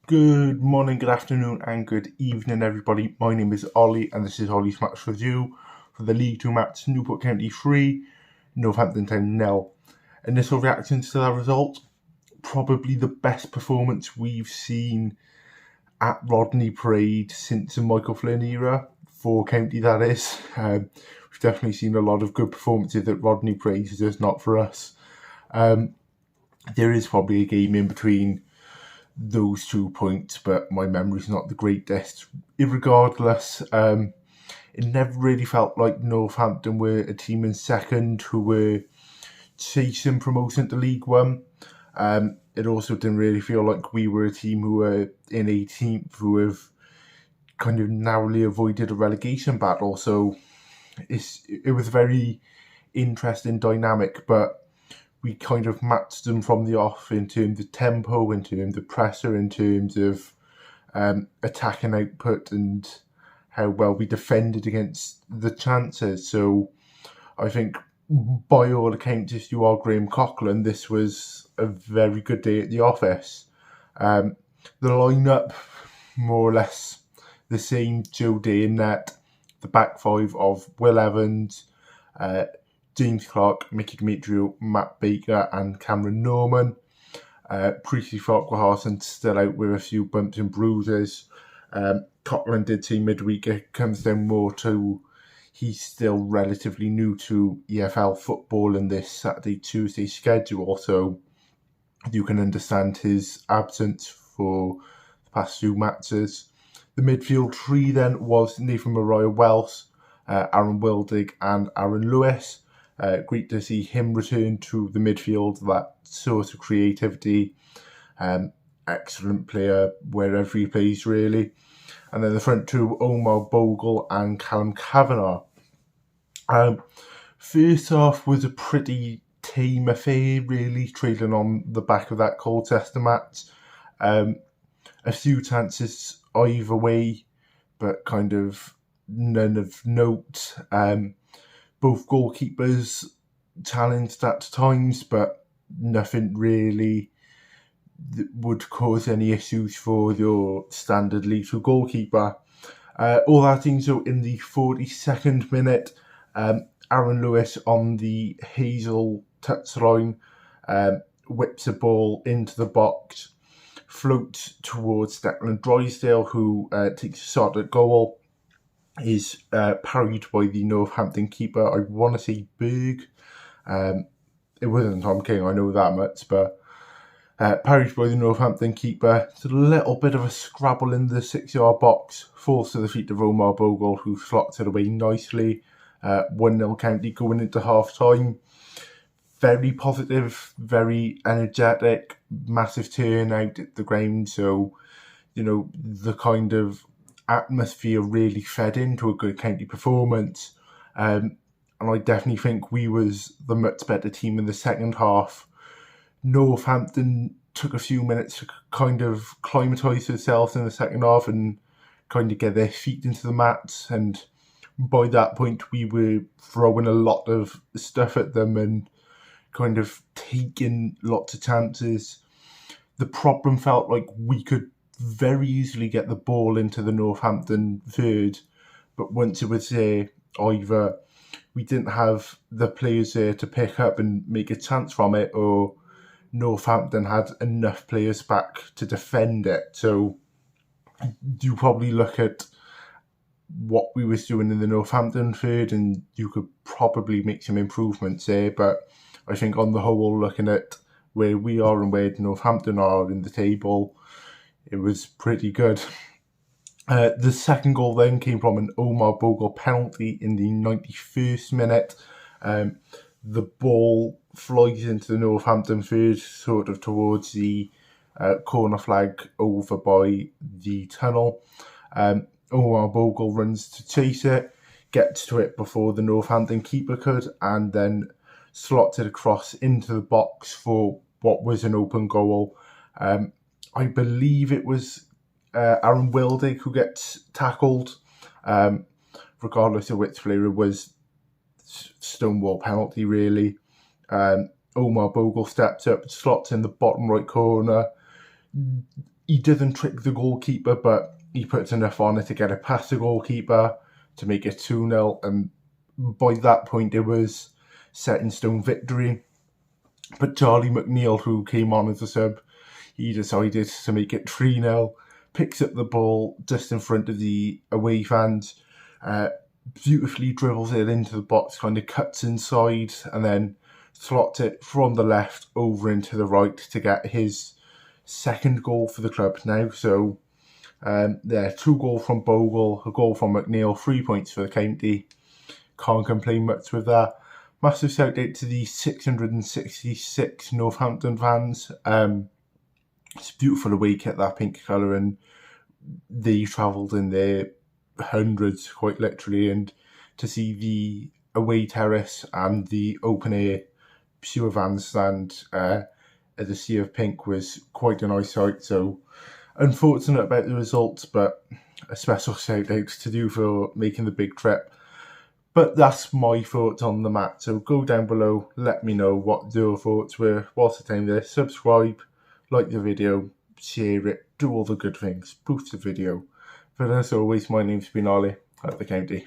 Good morning, good afternoon, and good evening, everybody. My name is Ollie, and this is Ollie's Match Review for the League 2 match, Newport County 3, Northampton Town 0. Initial reactions to that result, probably the best performance we've seen at Rodney Parade since the Michael Flynn era, for County that is. We've definitely seen a lot of good performances at Rodney Parade, it's just not for us. There is probably a game in between those 2 points, but my memory's not the greatest. Regardless, it never really felt like Northampton were a team in second who were chasing promotion to League One. It also didn't really feel like we were a team who were in 18th who have kind of narrowly avoided a relegation battle. So it was very interesting dynamic, but we kind of matched them from the off in terms of tempo, in terms of pressure, in terms of attacking output and how well we defended against the chances. So I think by all accounts, if you are Graham Coughlin, this was a very good day at the office. The lineup, more or less the same Joe Day in net. The back five of Will Evans, James Clark, Mickey Demetrio, Matt Baker and Cameron Norman. Priestley Farquharson still out with a few bumps and bruises. Coughlin did say midweek it comes down more to he's still relatively new to EFL football in this Saturday-Tuesday schedule, so you can understand his absence for the past few matches. The midfield three then was Nathan Mariah-Wells, Aaron Wildig and Aaron Lewis. Great to see him return to the midfield, that sort of creativity. Excellent player wherever he plays, really. And then the front two, Omar Bogle and Callum Kavanagh. First half was a pretty tame affair, really, trailing on the back of that Colchester match. A few chances either way, but kind of none of note. Both goalkeepers challenged at times, but nothing really that would cause any issues for your standard League 2 goalkeeper. All that in the 42nd minute, Aaron Lewis on the Hazel touchline whips a ball into the box, floats towards Declan Drysdale, who takes a shot at goal. Is parried by the Northampton keeper. I want to say Berg. It wasn't Tom King, I know that much, but parried by the Northampton keeper. It's a little bit of a scrabble in the 6-yard box. Falls to the feet of Omar Bogle, who slots it away nicely. 1-0 County going into half-time. Very positive, very energetic, massive turnout at the ground. So, the kind of atmosphere really fed into a good County performance, and I definitely think we was the much better team in the second half. Northampton took a few minutes to kind of acclimatise themselves in the second half and kind of get their feet into the mats, and by that point we were throwing a lot of stuff at them and kind of taking lots of chances. The problem felt like we could very easily get the ball into the Northampton third, but once it was there, either we didn't have the players there to pick up and make a chance from it, or Northampton had enough players back to defend it. So you probably look at what we was doing in the Northampton third and you could probably make some improvements there, but I think on the whole, looking at where we are and where Northampton are in the table, it was pretty good. The second goal then came from an Omar Bogle penalty in the 91st minute. The ball flies into the Northampton third, sort of towards the corner flag over by the tunnel. Omar Bogle runs to chase it, gets to it before the Northampton keeper could, and then slots it across into the box for what was an open goal. I believe it was Aaron Wildig who gets tackled. Regardless of which player, it was stonewall penalty, really. Omar Bogle steps up, slots in the bottom right corner. he doesn't trick the goalkeeper, but he puts enough on it to get it past the goalkeeper to make it 2-0, and by that point it was set in stone victory. But Charlie McNeil, who came on as a sub, he decided to make it 3-0, picks up the ball just in front of the away fans, beautifully dribbles it into the box, kind of cuts inside, and then slots it from the left over into the right to get his second goal for the club now. So there, 2 goals from Bogle, a goal from McNeil, 3 points for the county. Can't complain much with that. Massive shout out to the 666 Northampton fans. It's a beautiful away kit, that pink colour, and they travelled in their hundreds, quite literally, and to see the away terrace and the open air pure van stand at the Sea of Pink was quite a nice sight. So unfortunate about the results, but a special shout out to do for making the big trip. But that's my thoughts on the match. So go down below, let me know what your thoughts were. Whilst the time there, subscribe, like the video, share it, do all the good things, boost the video. But as always, my name's been Ollie at the county.